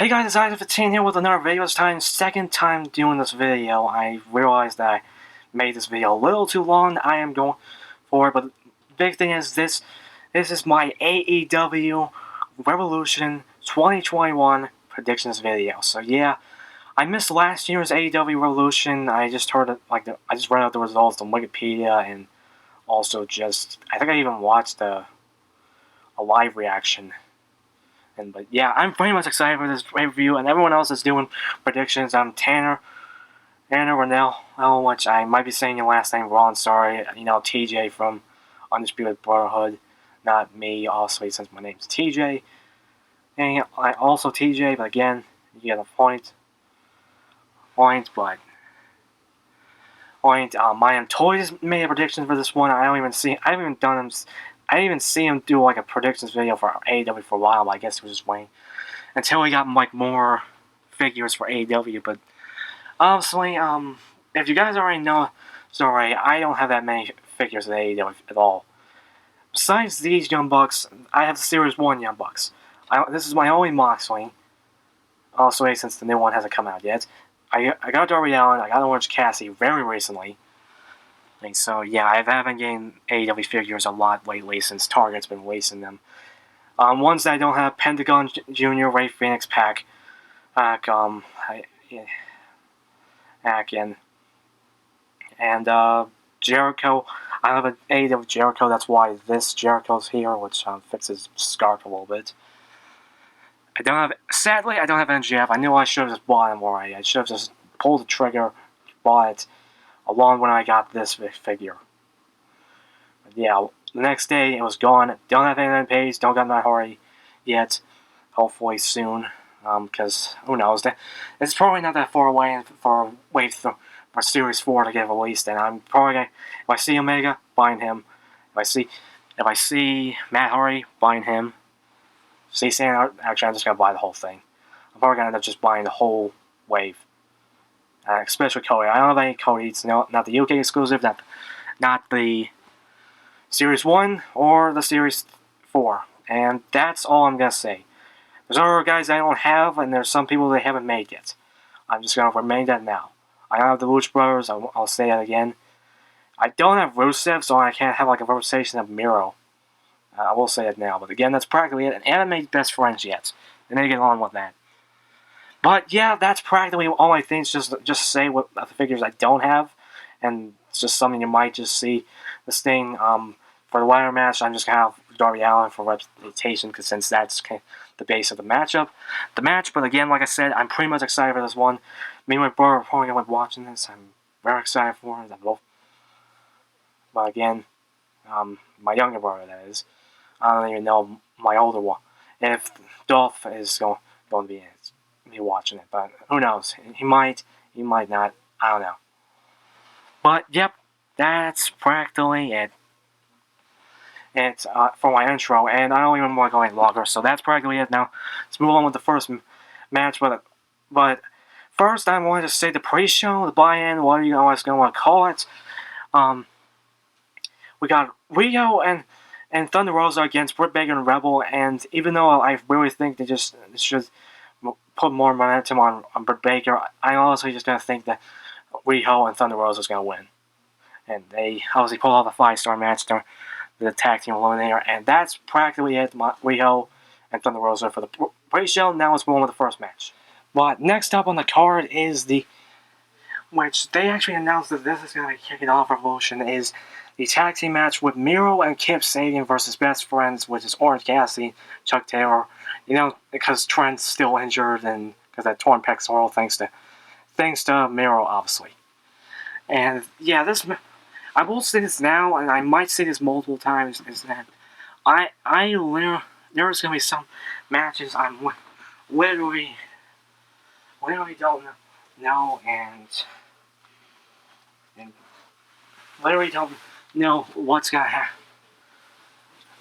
Hey guys, it's Isaac15 here with another video. This time, second time doing this video. I realized that I made this video a little too long. I am going for it, but the big thing is this is my AEW Revolution 2021 predictions video. So yeah, I missed last year's AEW Revolution. I just heard it, I just read out the results on Wikipedia, and also I think I even watched a live reaction. But yeah, I'm pretty much excited for this review, and everyone else is doing predictions. I'm Tanner Rennell, which I might be saying your last name wrong. Sorry, TJ from Undisputed Brotherhood, not me. Also, since my name's TJ, and I also TJ. But again, you get a point. But I am Toys made a prediction for this one. I haven't even done them. I didn't even see him do like a predictions video for AEW for a while, but I guess he was just waiting until he got like more figures for AEW. But honestly, if you guys already know, sorry, I don't have that many figures of AEW at all. Besides these Young Bucks, I have the Series 1 Young Bucks. This is my only Moxley. Also, since the new one hasn't come out yet. I got Darby Allin, I got Orange Cassidy very recently. So yeah, I haven't gained AEW figures a lot lately since Target's been releasing them. Ones that I don't have: Pentagon Jr., Ray Phoenix, Pac, and Jericho. I have an AEW Jericho. That's why this Jericho's here, which fixes scarf a little bit. Sadly, I don't have MGF. I knew I should have just bought him already. I should have just pulled the trigger, bought it, along when I got this figure. But yeah, the next day it was gone. Don't have any page. Don't got my hurry yet. Hopefully soon, because who knows? It's probably not that far away for Series 4 to get released. And I'm probably gonna, if I see Omega, buying him. If I see Matt Hardy, buying him. See Santa, actually, I'm just gonna buy the whole thing. I'm probably gonna end up just buying the whole wave. Especially Cody. I don't have any Cody. It's not the UK exclusive, not the Series 1 or the Series 4. And that's all I'm going to say. There's other guys I don't have, and there's some people they haven't made yet. I'm just going to remain that now. I don't have the Lucha Brothers. I'll say that again. I don't have Rusev, so I can't have like a conversation of Miro. I will say it now. But again, that's practically it. And I haven't made best friends yet. And they get on with that. But yeah, that's practically all my things. Just say what the figures I don't have, and it's just something you might just see. This thing for the ladder match, I'm just gonna have Darby Allin for representation, because since that's kind of the base of the matchup, But again, like I said, I'm pretty much excited for this one. Me and my brother are probably gonna be watching this. I'm very excited for it. But again, my younger brother, that is. I don't even know my older one. If Dolph is going to be watching it, but who knows? He might not. I don't know. But yep, that's practically it. It's for my intro, and I don't even want to go any longer. So that's practically it. Now let's move on with the first match. But first, I wanted to say the pre-show, the buy-in, whatever you guys going to want to call it. We got Rio and Thunder Rosa against Britt Baker and Rebel, and even though I really think they should put more momentum on Britt Baker, I honestly just gonna think that Riho and Thunder Rosa is gonna win, and they obviously pulled off a 5-star match during the tag team eliminator, and that's practically it. Riho and Thunder Rosa for the pre-show. Now let's move on with the first match. But next up on the card is which they actually announced that this is gonna be kicking off Revolution, is the tag team match with Miro and Kip Sabian versus Best Friends, which is Orange Cassidy, Chuck Taylor. Because Trent's still injured, and because that torn pectoral, thanks to Miro, obviously. And yeah, I will say this now, and I might say this multiple times, is that there's gonna be some matches I'm literally don't know, and literally don't know what's gonna happen.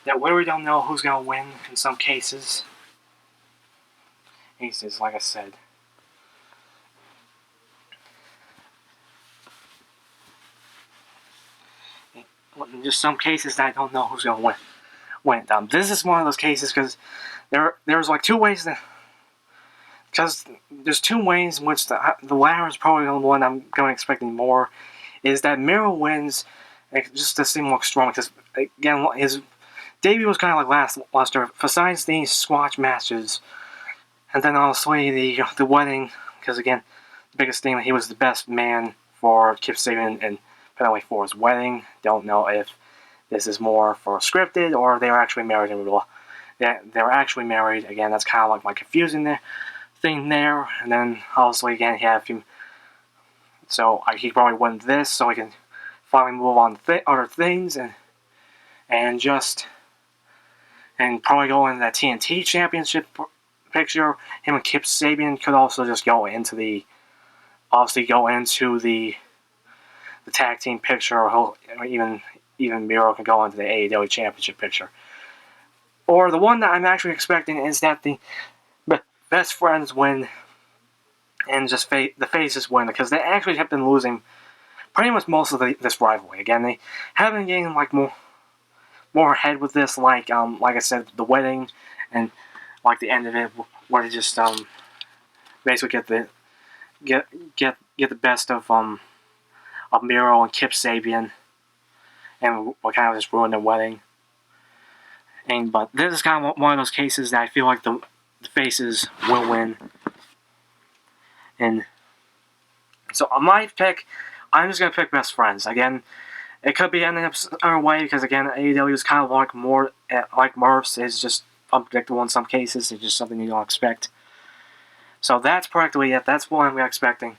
That literally don't know who's gonna win in some cases. Like I said. In just some cases that I don't know who's gonna win. This is one of those cases because there's like two ways that because there's two ways in which the latter is probably the one I'm going expecting more, is that Miro wins just to seem more strong, because again his debut was kind of like last year. Besides these squash matches, and then also the wedding, because again the biggest thing, he was the best man for Kip Sabian and apparently for his wedding. Don't know if this is more for scripted or they were actually married in real. Yeah, they were actually married. Again, that's kind of like my confusing thing there. And then obviously again he had a few. So he probably won this, so he can finally move on to other things and just and probably go into that TNT Championship picture. Him and Kip Sabian could also just go into the tag team picture, or even Miro can go into the AEW Championship picture. Or the one that I'm actually expecting is that the best friends win and just the faces win, because they actually have been losing pretty much most of this rivalry. Again, they haven't gained like more ahead with this, like I said, the wedding and like the end of it, where they just basically get the best of Miro and Kip Sabian, and what kind of just ruin their wedding. But this is kind of one of those cases that I feel like the faces will win. And so on my pick, I'm just going to pick best friends. Again, it could be ending up our way, because again, AEW is kind of like more like Murph's. It's just unpredictable in some cases. It's just something you don't expect. So that's practically it. That's what I'm expecting.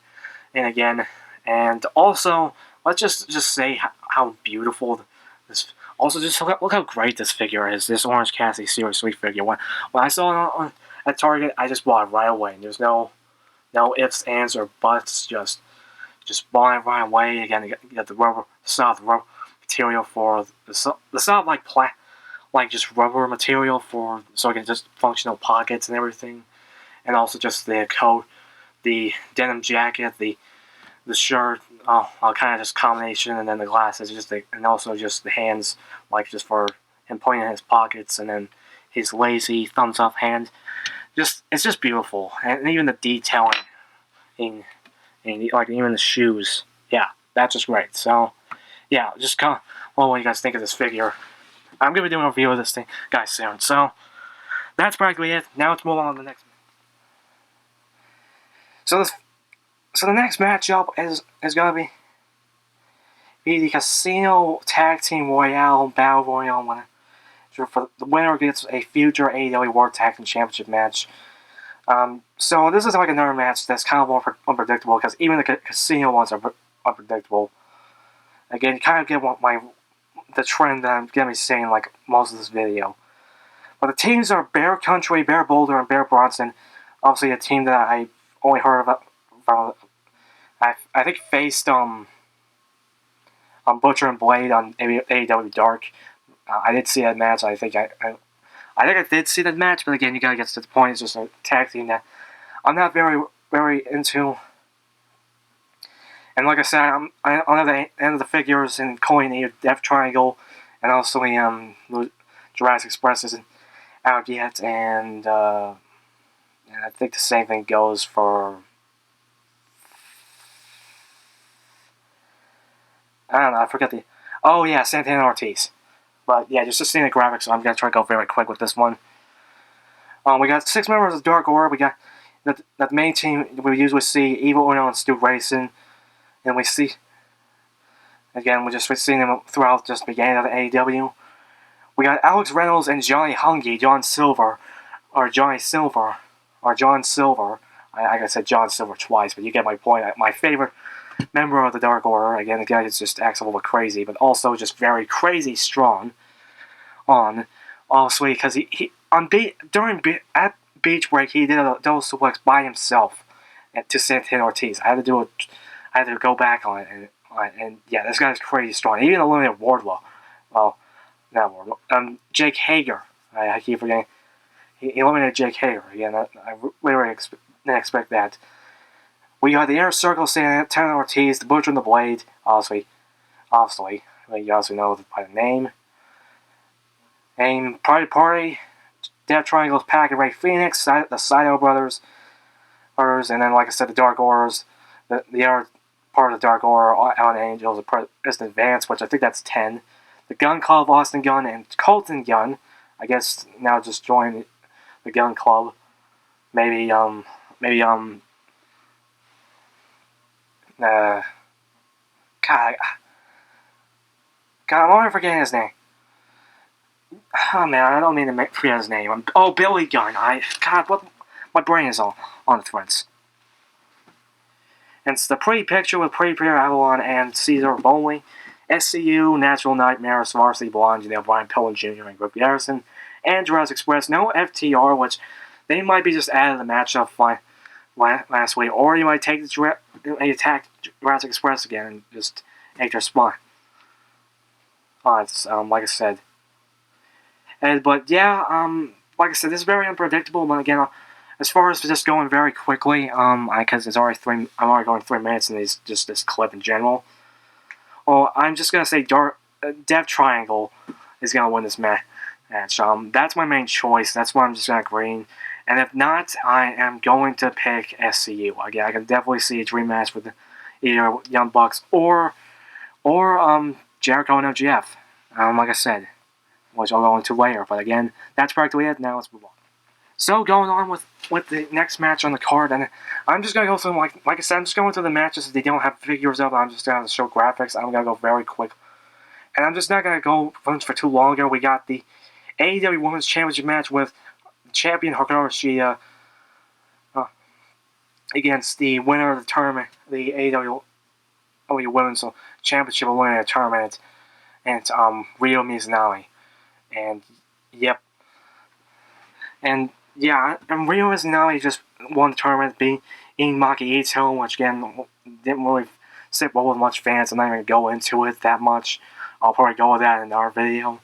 And again, and also, let's just say how beautiful this. Also, just look how great this figure is. This Orange Cassidy Serious Sweet figure. When I saw it at Target, I just bought it right away. And there's no ifs, ands, or buts. Just bought it right away. Again, you got the soft rubber material for the soft like just rubber material for, so it can just functional pockets and everything, and also just the coat, the denim jacket, the shirt, kind of just combination, and then the glasses, and also just the hands, like just for him pointing in his pockets, and then his lazy thumbs up hand. It's just beautiful, and even the detailing, and like even the shoes. Yeah, that's just great. So, yeah, just kind of, what do you guys think of this figure? I'm gonna be doing a review of this thing, guys, soon. So that's practically it. Now let's move on to the next. So the next matchup is gonna be the Casino Tag Team Royale Battle Royale winner. For the winner gets a future AEW World Tag Team Championship match. So this is like another match that's kind of more unpredictable, because even the Casino ones are unpredictable. Again, you kind of get the trend that I'm gonna be saying like most of this video. But the teams are Bear Country, Bear Boulder, and Bear Bronson. Obviously, a team that I only heard about from I think faced Butcher and Blade on AEW Dark. I did see that match. I think I did see that match, but again, you gotta get to the point. It's just a tag team that I'm not very into. And like I said, on the end of the figures and calling the Death Triangle, and also the Jurassic Express isn't out yet, and I think the same thing goes for, I don't know, I forget Santana Ortiz. But yeah, just seeing the graphics, so I'm gonna try to go very quick with this one. We got 6 members of Dark Order. We got the main team. We usually see Evil Uno and Stu Grayson. And we see, again, we're seeing them throughout just the beginning of the AEW. We got Alex Reynolds and Johnny Hungy, John Silver. I said John Silver twice, but you get my point. My favorite member of the Dark Order. Again, the guy just acts a little crazy, but also just very crazy strong. Honestly, because at Beach Break, he did a double suplex by himself to Santana Ortiz. I had to go back on it, and yeah, this guy's crazy strong. He even eliminated Wardlow. Well, not Wardlow. Jake Hager. I keep forgetting. He eliminated Jake Hager. Again, I really didn't expect that. We got the Inner Circle, Santana Ortiz, the Butcher and the Blade. Obviously, you also know by the name. And Private Party, Death Triangle's Pac and Ray Phoenix, the Saito Brothers, and then like I said, the Dark Orders, the other part of the Dark Order on Angels is the Advance, which I think that's 10. The Gun Club, Austin Gunn, and Colton Gunn, I guess now just join the Gun Club. Maybe God, I'm already forgetting his name. Oh man, I don't mean to forget his name. Billy Gunn. What? My brain is all on the threads. And it's the Pretty Picture with Pretty Peter Avalon and Caesar Bonley, SCU, Natural Nightmares, Varsity Blonde, Brian Pillman Jr. and Griff Garrison, and Jurassic Express. No FTR, which they might be just added to the matchup last week, or you might take attack Jurassic Express again and just take their spot. It's like I said. But yeah, like I said, this is very unpredictable. But again, as far as just going very quickly, because it's already I'm already going 3 minutes in this clip in general. Well, I'm just gonna say Death Triangle is gonna win this match. That's my main choice. That's why I'm just gonna green. And if not, I am going to pick SCU. Again, I can definitely see a dream match with either Young Bucks or Jericho and MGF. Like I said, which I'll go into later. But again, that's practically it. Now let's move on. So going on with the next match on the card, and I'm just gonna go through like I said, I'm just going through the matches. If they don't have figures up, I'm just gonna show graphics. I'm gonna go very quick, and I'm just not gonna go for too long here. We got the AEW Women's Championship match with champion Hikaru Shida against the winner of the tournament, the AEW Women's Championship winner of the tournament, and Ryo Mizunami. And yep, and yeah, and Ryo Mizunami just won the tournament, beating Maki Ito, which again didn't really sit well with much fans. I'm not even gonna go into it that much. I'll probably go with that in our video.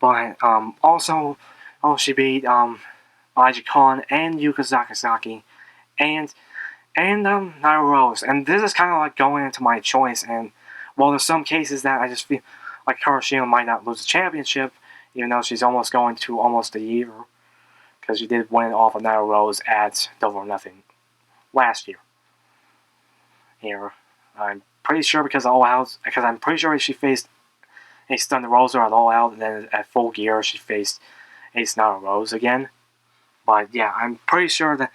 But also, she beat Elijah Khan and Yuka Sakazaki and Nyla Rose. And this is kind of like going into my choice. And while there's some cases that I just feel like Hikaru might not lose the championship, even though she's almost going to almost a year, because she did win off of Nyla Rose at Double or Nothing last year. Here, I'm pretty sure because I'm pretty sure she faced Ace Thunder Rosa at All Out, and then at Full Gear she faced Ace Nyla Rose again. But yeah, I'm pretty sure that.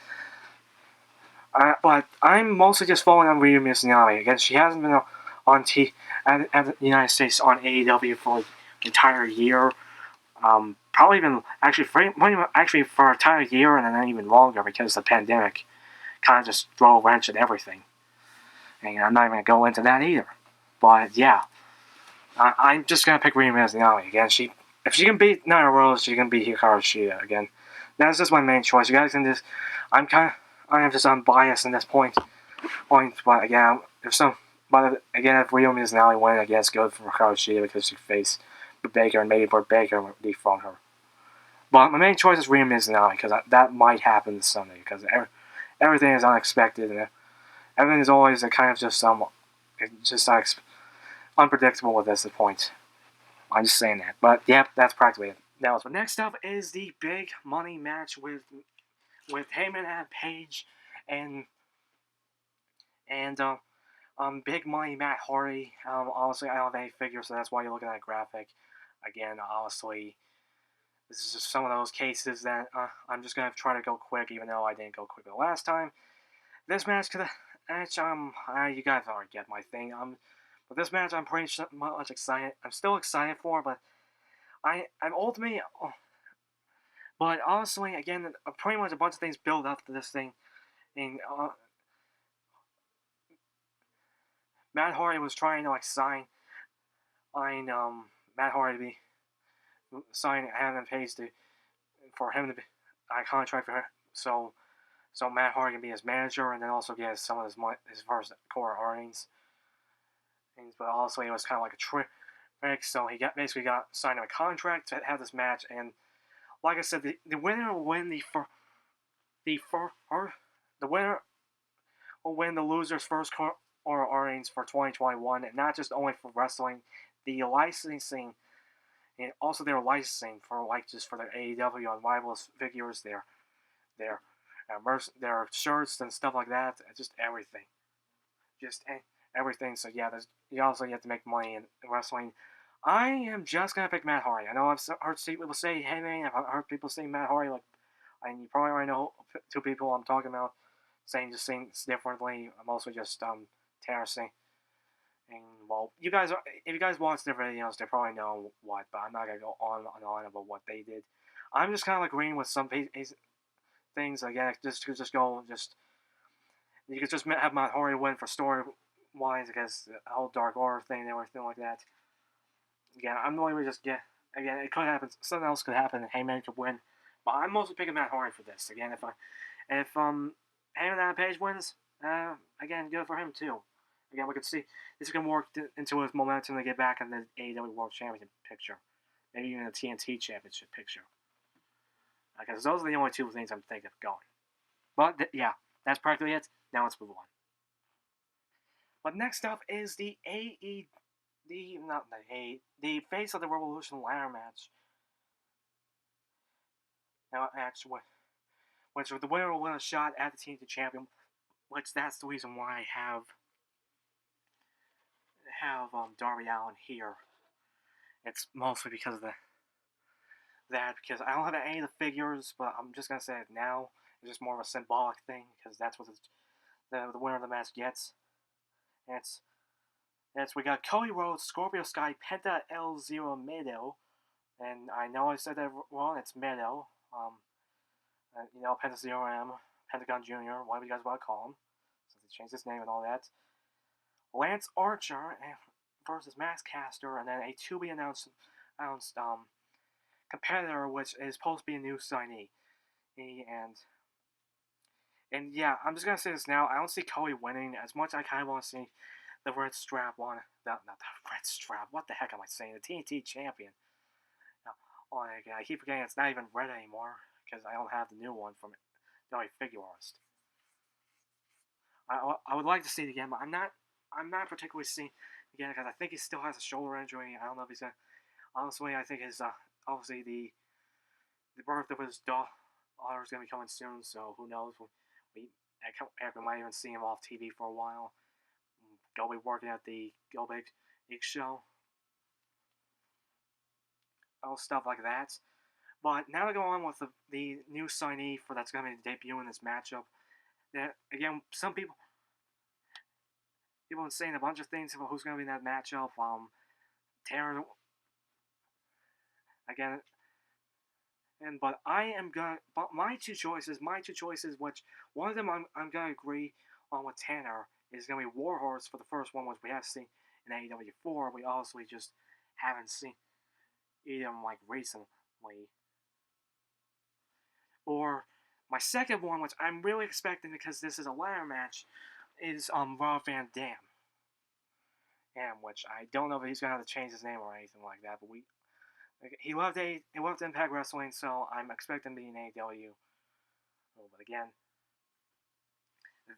But I'm mostly just following on Ryo Mizunami. Again, she hasn't been on at the United States on AEW for like an entire year. Probably even actually for an entire year and then even longer because the pandemic kind of just threw a wrench at everything. And I'm not even gonna go into that either. But yeah, I'm just gonna pick Ryo Mizunami again. If she can beat Nyla Rose, she can beat Hikaru Shida again. That's just my main choice. You guys can just. I am just unbiased in this point. But again, if Ryo Mizunami wins, I guess good for Hikaru Shida because she faced Baker and maybe Britt Baker will dethrone her. But my main choice is Ryo Mizunami because that might happen this Sunday because everything is unexpected and everything is always a kind of just unpredictable at this point. I'm just saying that. But yep, that's practically it. Now, so next up is the big money match with Heyman and Page and big money Matt Hardy. Honestly, I don't have any figures, so that's why you're looking at a graphic. Again, honestly, this is just some of those cases that I'm just gonna try to go quick, even though I didn't go quick the last time. This match you guys already get my thing. But this match I'm pretty much excited. I'm still excited for, but I'm ultimately. But honestly, again, pretty much a bunch of things build up to this thing. And Matt Hardy was trying to sign Matt Hardy to be sign Adam Page for him to be a contract for her. So Matt Hardy can be his manager and then also get some of his first core earnings. But also it was kind of like a trick. So he basically got signed a contract to have this match, and like I said, the winner will win the winner will win the loser's first core earnings for 2021, and not just only for wrestling, the licensing, and also their licensing for just for their AEW and Rivals figures, their their shirts and stuff like that, just everything, just everything. So yeah, you also have to make money in wrestling. I am just gonna pick Matt Hardy. I know I've heard people say, "Hey man," I've heard people say Matt Hardy, like, and you probably already know two people I'm talking about, saying just things differently. I'm also just terracing. And well, if you guys watch their videos, they probably know what, but I'm not gonna go on and on about what they did. I'm just kind of agreeing with some things. Again, you could just have Matt Hardy win for story wise because the whole Dark Order thing and everything like that. Again, I'm only just get again. It could happen. Something else could happen. And Heyman could win, but I'm mostly picking Matt Hardy for this. Again, if Heyman Adam Page wins, again, good for him too. Again, we could see this is gonna work into his momentum to get back in the AEW World Championship picture, maybe even the TNT Championship picture. Because those are the only two things I'm thinking of going. But yeah, that's practically it. Now let's move on. But next up is the the Face of the Revolution ladder match. Now, actually, which the winner will win a shot at the TNT champion. Which that's the reason why I have Darby Allin here. It's mostly because of because I don't have any of the figures, but I'm just gonna say it now. It's just more of a symbolic thing because that's what the winner of the match gets. And we got Cody Rhodes, Scorpio Sky, Penta El Zero Medo, and I know I said that wrong. It's Medo. Penta Zero M, Pentagon Junior, whatever you guys want to call him, since he changed his name and all that. Lance Archer versus Max Caster, and then a to be announced competitor, which is supposed to be a new signee. And yeah, I'm just gonna say this now. I don't see Cody winning as much. I kind of want to see the red strap on. Not the red strap. What the heck am I saying? The TNT champion. I keep forgetting it's not even red anymore because I don't have the new one from the figure artist. I would like to see it again, but I'm not particularly seeing it again because I think he still has a shoulder injury. I don't know if he's gonna. Honestly, I think his obviously the birth of his daughter is gonna be coming soon. So who knows? We might even see him off TV for a while. Go be working at the Go Big show. All stuff like that. But now to go on with the new signee for that's going to be debuting in this matchup. Again, some people are saying a bunch of things about who's going to be in that matchup. Taylor, again, but I am going. But my two choices, which one of them I'm going to agree on with Tanner is going to be Warhorse for the first one, which we have seen in AEW 4. We also just haven't seen either like recently. Or my second one, which I'm really expecting because this is a ladder match, is Rob Van Dam. And which I don't know if he's gonna have to change his name or anything like that, but he left Impact Wrestling, so I'm expecting him to be in AEW. But again,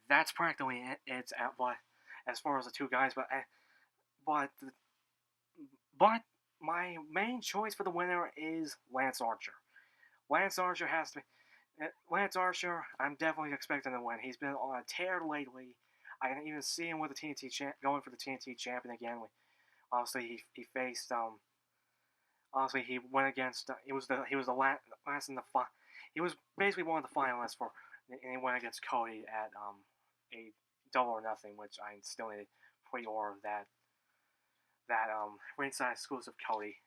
that's practically it. It's but as far as the two guys, but my main choice for the winner is Lance Archer. Lance Archer has to be. Lance Archer, I'm definitely expecting to win. He's been on a tear lately. I can even see him with the TNT going for the TNT champion again. Obviously, he faced. Honestly, he went against. He was the last in the he was basically one of the finalists for, and he went against Cody at a Double or Nothing, which I still need to pre-order that ringside exclusive Cody.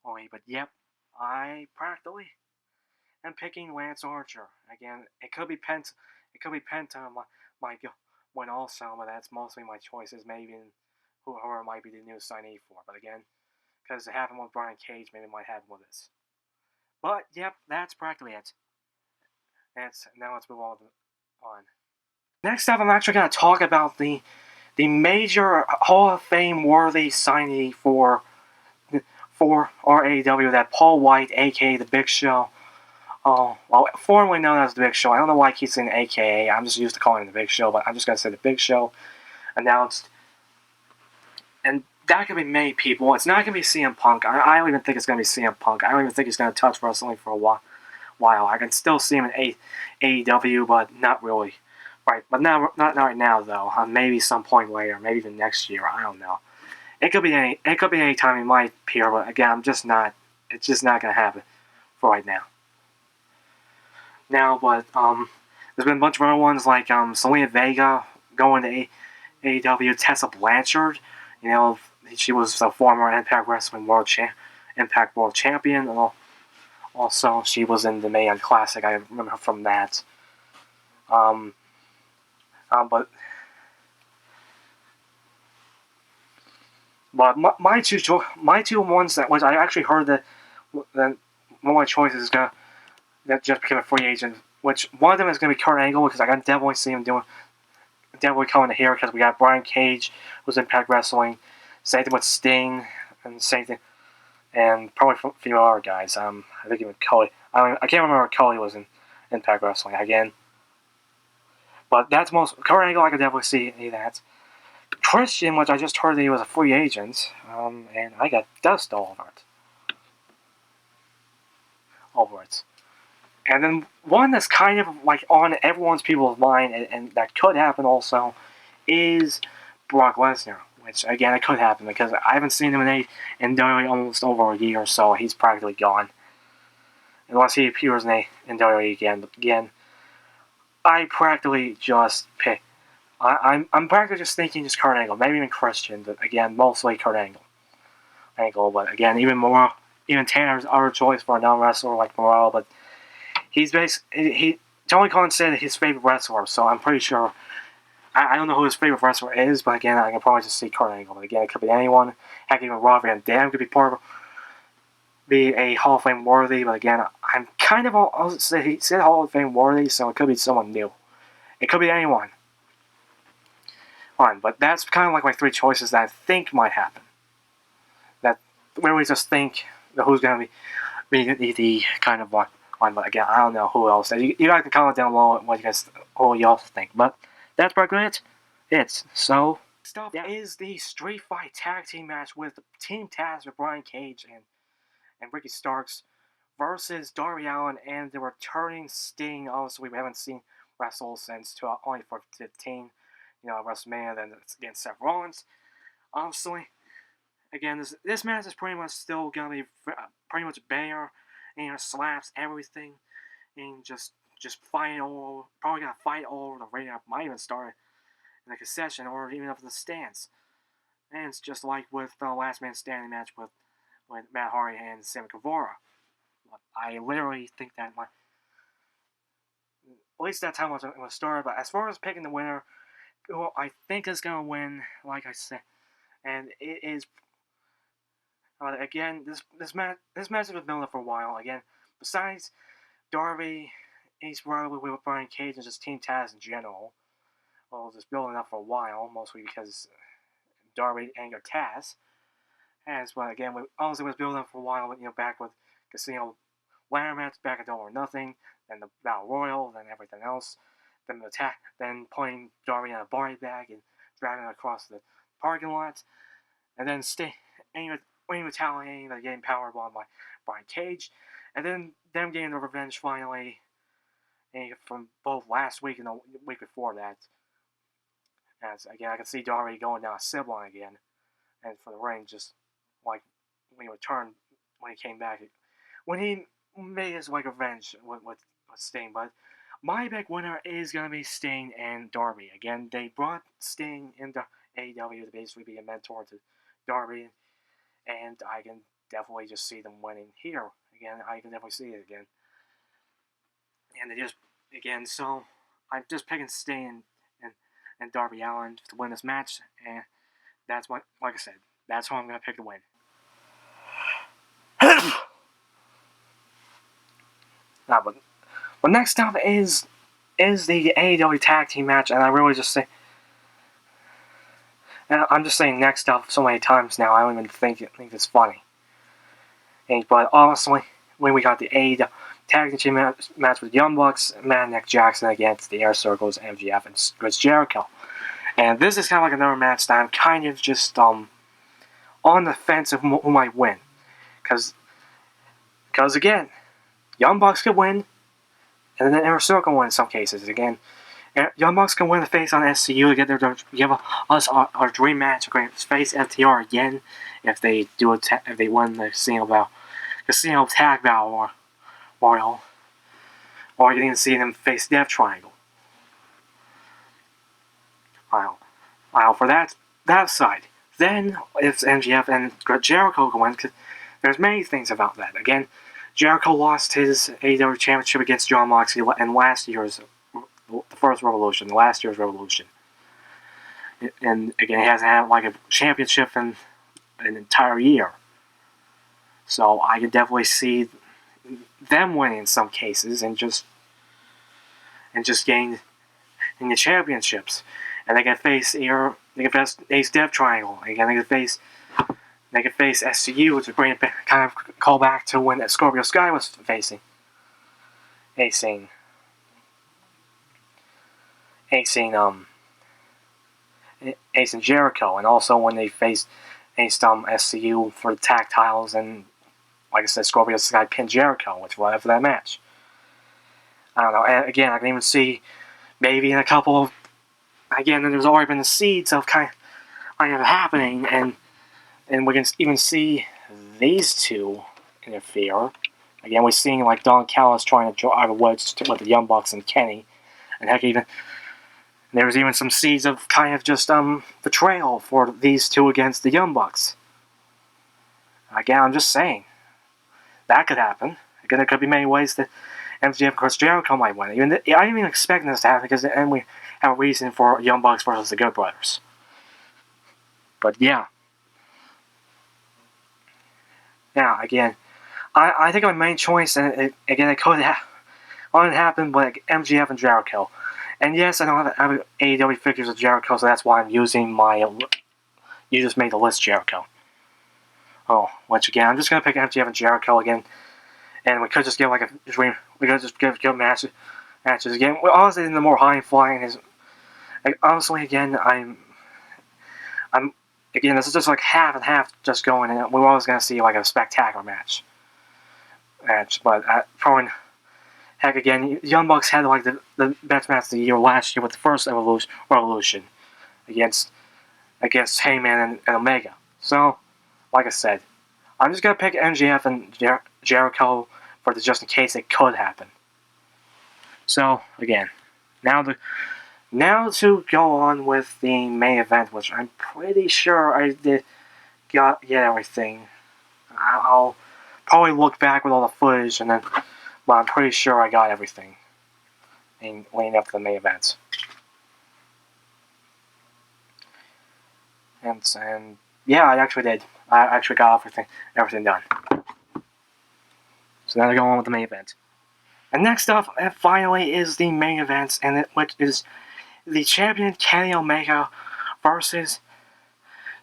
Only, but yep, I practically am picking Lance Archer again. It could be Penta. Might win also, but that's mostly my choices. Maybe whoever might be the new signee for. But again, because it happened with Brian Cage, maybe it might happen with this. But yep, that's practically it. Now let's move on. Next up, I'm actually going to talk about the major Hall of Fame worthy signee for our AEW, that Paul White, aka the Big Show. Formerly known as the Big Show. I don't know why I keep saying AKA. I'm just used to calling him the Big Show, but I'm just going to say the Big Show announced. And that could be many people. It's not going to be CM Punk. I don't even think it's going to be CM Punk. I don't even think he's going to touch wrestling for a while. I can still see him in AEW, but not really. Right, but not right now though. Maybe some point later, maybe even next year. I don't know. It could be any time he might appear, but again, I'm just not. It's just not gonna happen for right now. But there's been a bunch of other ones like Selena Vega going to AEW. Tessa Blanchard, she was the former Impact Wrestling Impact World Champion. And also, she was in the Mae Young Classic. I remember her from that. But my two ones that was I actually heard that one of my choices is gonna that just became a free agent. Which one of them is gonna be Kurt Angle because I can definitely see him definitely coming to here because we got Brian Cage who's Impact Wrestling, same thing with Sting and same thing, and probably a few other guys. I think even Cody. I can't remember if Cody was in Impact Wrestling again. But that's Kurt Angle. I could definitely see that. Christian, which I just heard that he was a free agent, and I got dust all over it. And then one that's kind of like on people's mind, and that could happen also, is Brock Lesnar. Which again, it could happen because I haven't seen him in WWE almost over a year, so he's practically gone. Unless he appears in WWE again. But again, I practically just pick. I'm practically just thinking just Kurt Angle, maybe even Christian, but again, mostly Kurt Angle. But again, even Tanner's other choice for a non-wrestler like Morale, but Tony Khan said his favorite wrestler, so I'm pretty sure. I don't know who his favorite wrestler is, but again, I can probably just see Kurt Angle. But again, it could be anyone. Heck, even Rob Van Dam could be a Hall of Fame worthy. But again, I'm kind of he said Hall of Fame worthy, so it could be someone new. It could be anyone. Fine, but that's kind of like my three choices that I think might happen. That where we just think who's going to be the kind of one. But again, I don't know who else. You guys can comment down below what you also think. But that's probably it. So stuff is the Street Fight Tag Team match with the Team Taz with Brian Cage and Ricky Starks versus Darby Allin and the returning Sting. Obviously, we haven't seen wrestle since only for 15. WrestleMania, then it's against Seth Rollins. Obviously, again, this match is pretty much still gonna be pretty much a banger, and slaps everything, and just fighting probably gonna fight all over the ring. Might even start in the concession or even up in the stands. And it's just like with the Last Man Standing match with Matt Hardy and Sammy Guevara. I literally think that at least that time was going to start. But as far as picking the winner, who I think is going to win, like I said, and it is again this match has been building for a while. Again, besides Darby, he's probably with Brian Cage and just Team Taz in general. Well, just building up for a while, mostly because Darby angered Taz. As well, again, we also was building up for a while, back with Casino ladder match, back at Double or Nothing, then the Battle Royal, then everything else. Then putting Darby in a body bag and dragging it across the parking lot, and then retaliating by getting powerbombed by Brian Cage, and then them getting the revenge finally, from both last week and the week before that. As again, I can see Darby going down a sibling again, and for the ring, just like when he returned, when he came back, when he made his revenge with Sting. But my big winner is going to be Sting and Darby. Again, they brought Sting into AEW to basically be a mentor to Darby, and I can definitely just see them winning here. Again, I can definitely see it again. And they just, again, so I'm just picking Sting and Darby Allin to win this match, and that's like I said, that's who I'm going to pick to win. But next up is the AEW Tag Team match, and I really just say, and I'm just saying next up so many times now, I don't even think it's funny. But honestly, when we got the AEW Tag Team match with Young Bucks, Matt Nick Jackson against the Air Circles, MJF, and Chris Jericho. And this is kind of like another match that I'm kind of just on the fence of who might win. Because again, Young Bucks could win, and then Inner Circle win in some cases. Again, Young Bucks can win the face on SCU to get give us our dream match. Face FTR again if they if they win the single tag battle Royale, or you can see them face Death Triangle. I'll for that side. Then if MJF and Jericho can win, because there's many things about that. Again, Jericho lost his AEW Championship against Jon Moxley in last year's last year's Revolution. And again, he hasn't had like a championship in an entire year. So I can definitely see them winning in some cases and just getting in the championships. And they can face Death Triangle. Again, they can face SCU, which is kind of call back to when Scorpio Sky was facing Jericho, and also when they faced SCU for the tag titles, and like I said, Scorpio Sky pinned Jericho, which was for that match. I don't know. And again, I can even see maybe in a couple of there's already been the seeds of kind of happening, and we can even see these two interfere. Again, we're seeing like Don Callis trying to drive a wedge with the Young Bucks and Kenny, and heck, even there's even some seeds of kind of just betrayal for these two against the Young Bucks. Again, I'm just saying that could happen. Again, there could be many ways that MJF and Chris Jericho might win. I didn't even expect this to happen because then we have a reason for Young Bucks versus the Good Brothers. But yeah. Now, again, I think my main choice, and again, it could happen, but MJF and Jericho. And yes, I don't have AEW figures of Jericho, so that's why I'm using my You Just Made the List Jericho. Oh, once again, I'm just going to pick MJF and Jericho again. And we could just give like a dream. We could just give matches again. Well, honestly, the more high flying is. Honestly, again, I'm. Again, this is just like half and half just going, and we're always going to see like a spectacular match. But probably, heck, again, Young Bucks had like the best match of the year last year with the first Revolution against Heyman and Omega. So, like I said, I'm just going to pick MJF and Jericho for just in case it could happen. So, again, now to go on with the main event, which I'm pretty sure I did get everything. I'll probably look back with all the footage, but I'm pretty sure I got everything leading up to the main event. And yeah, I actually did. I actually got everything done. So now to go on with the main event. And next up, finally, is the main event, which is the champion Kenny Omega versus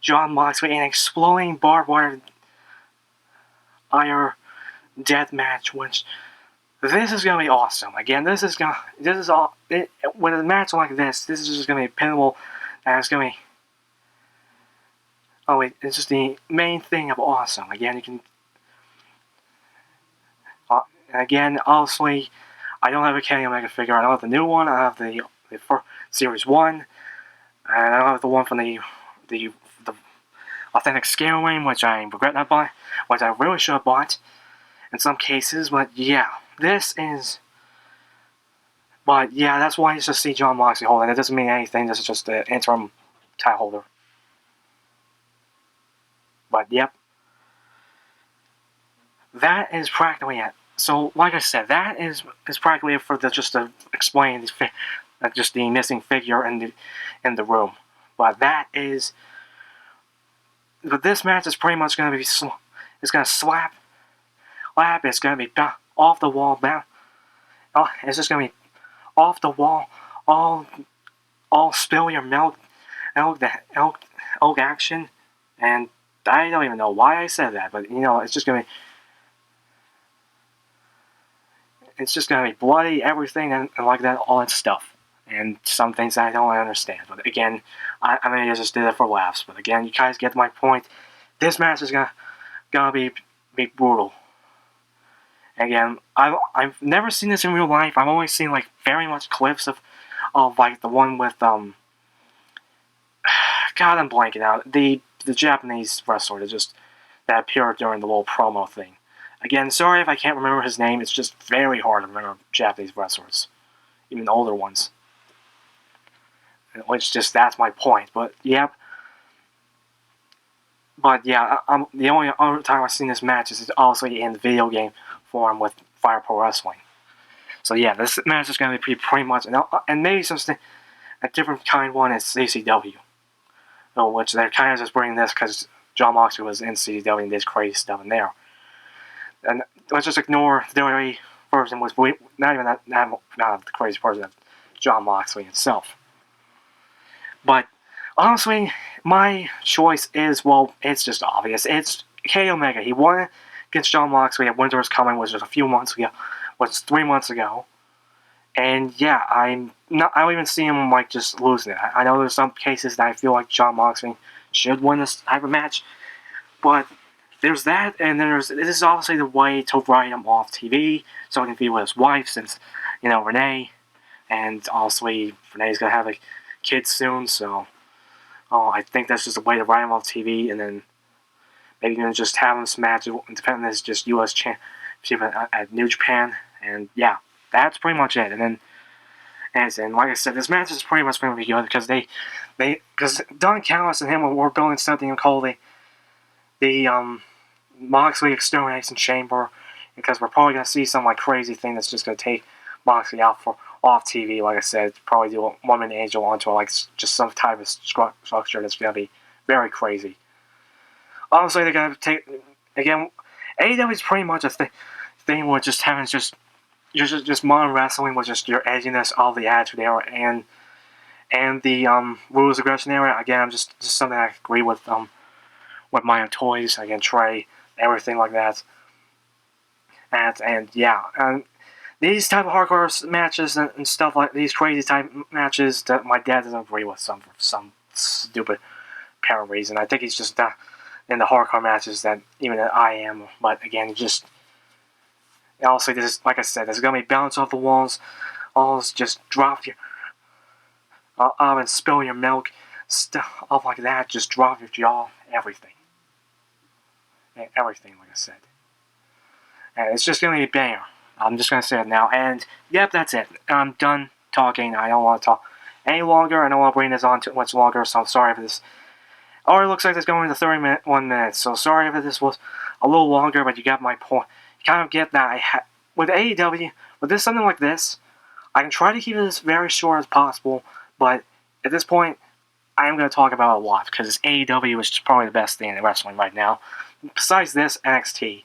Jon Moxley in an exploding barbed wire death match. Which this is gonna be awesome. Again, with a match like this is just gonna be pinnable, and it's gonna be. Oh wait, it's just the main thing of awesome. Again, you can. Again, obviously, I don't have a Kenny Omega figure. I don't have the new one. I have the Series 1. And I don't have the one from the Authentic Scale Ring, which I regret not buying, which I really should have bought in some cases. But yeah, this is. But yeah, that's why you just see Jon Moxley holding. It doesn't mean anything. This is just the interim title holder. But yep. That is practically it. So, like I said, that is practically it for just to explain just the missing figure in the room. But this match is pretty much going to be it's going to slap. It's going to be off the wall. It's just going to be off the wall. All spill your milk action, and I don't even know why I said that, but it's just going to be. It's just going to be bloody, everything, and like that, all that stuff. And some things I don't understand. But again, I mean, I just did it for laughs. But again, you guys get my point. This match is going to be brutal. Again, I've never seen this in real life. I've only seen like very much clips of like the one with God, I'm blanking out. The Japanese wrestler that appeared during the little promo thing. Again, sorry if I can't remember his name. It's just very hard to remember Japanese wrestlers, even older ones. Which that's my point. But yep. But yeah, the only other time I've seen this match is also in the video game form with Fire Pro Wrestling. So yeah, this match is going to be pretty much, and maybe something a different kind one is CCW, which they're kind of just bringing this because John Moxley was in CCW and did crazy stuff in there. And let's just ignore the WWE version was not even not the crazy version of John Moxley himself. But honestly, my choice is, well, it's just obvious. It's Kenny Omega. He won against John Moxley at Winter is Coming, which was a few months ago, was 3 months ago. And yeah, I don't even see him like just losing it. I know there's some cases that I feel like John Moxley should win this type of match, but there's that, and this is obviously the way to write him off TV so he can be with his wife, since Renee, and obviously Renee's gonna have a kid soon, so I think that's just a way to write him off TV, and then maybe just have him smash it, depending on this just U.S. championship at New Japan, and yeah, that's pretty much it. And then, and like I said, this match is pretty much going to be good because Don Callis and him were building something called the Moxley Extermination Chamber, because we're probably going to see some like crazy thing that's just going to take Moxley off TV. Like I said, probably do a One-Man Angel onto like just some type of structure that's going to be very crazy. Obviously, they're going to take again. AEW is pretty much a thing where just having just modern wrestling with just your edginess, all the attitude era, and the rules aggression era. Again, I'm just something I agree with my own toys. Again, Trey, everything like that. And yeah, these type of hardcore matches and stuff like these crazy type matches that my dad doesn't agree with for some stupid apparent reason. I think he's just not in the hardcore matches that even I am. But again, just also this is, like I said, there's gonna be balance off the walls. All just drop your and spill your milk, stuff like that. Just drop your jaw, everything, like I said. And it's just gonna be a banger. I'm just gonna say it now. And yep, that's it. I'm done talking. I don't want to talk any longer. I don't want to bring this on too much longer. So I'm sorry for this. Oh, it looks like it's going to 31 minutes. So sorry if this was a little longer, but you got my point. You kind of get that with AEW, with something like this, I can try to keep it as very short as possible, but at this point, I am going to talk about it a lot, because AEW is probably the best thing in wrestling right now. Besides this, NXT.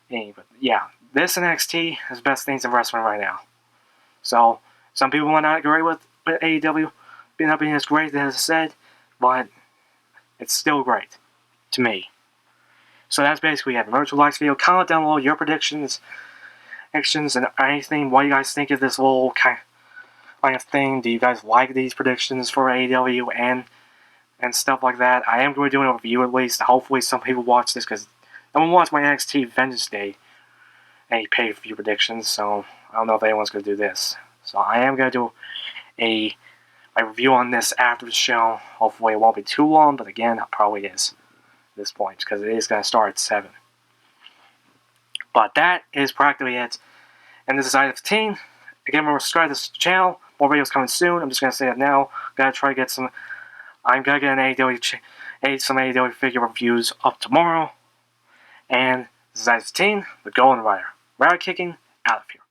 But yeah, this NXT is the best things in wrestling right now. So, some people might not agree with AEW not being as great as I said, but it's still great to me. So that's basically it. Remember to like this video, comment down below your predictions, and anything. What do you guys think of this little kind of thing? Do you guys like these predictions for AEW and stuff like that? I am going to be doing a review at least. Hopefully some people watch this, because I'm going to watch my NXT Vengeance Day pay-per-view predictions, so I don't know if anyone's going to do this. So I am going to do a review on this after the show. Hopefully it won't be too long, but again, it probably is at this point, because it is going to start at 7. But that is practically it. And this is item 15. Again, remember to subscribe to this channel. More videos coming soon. I'm just going to say it now. Gotta try to get some. I'm going to get some AEW figure reviews up tomorrow. And this is item 15. The Golden Rider. Rider kicking out of here.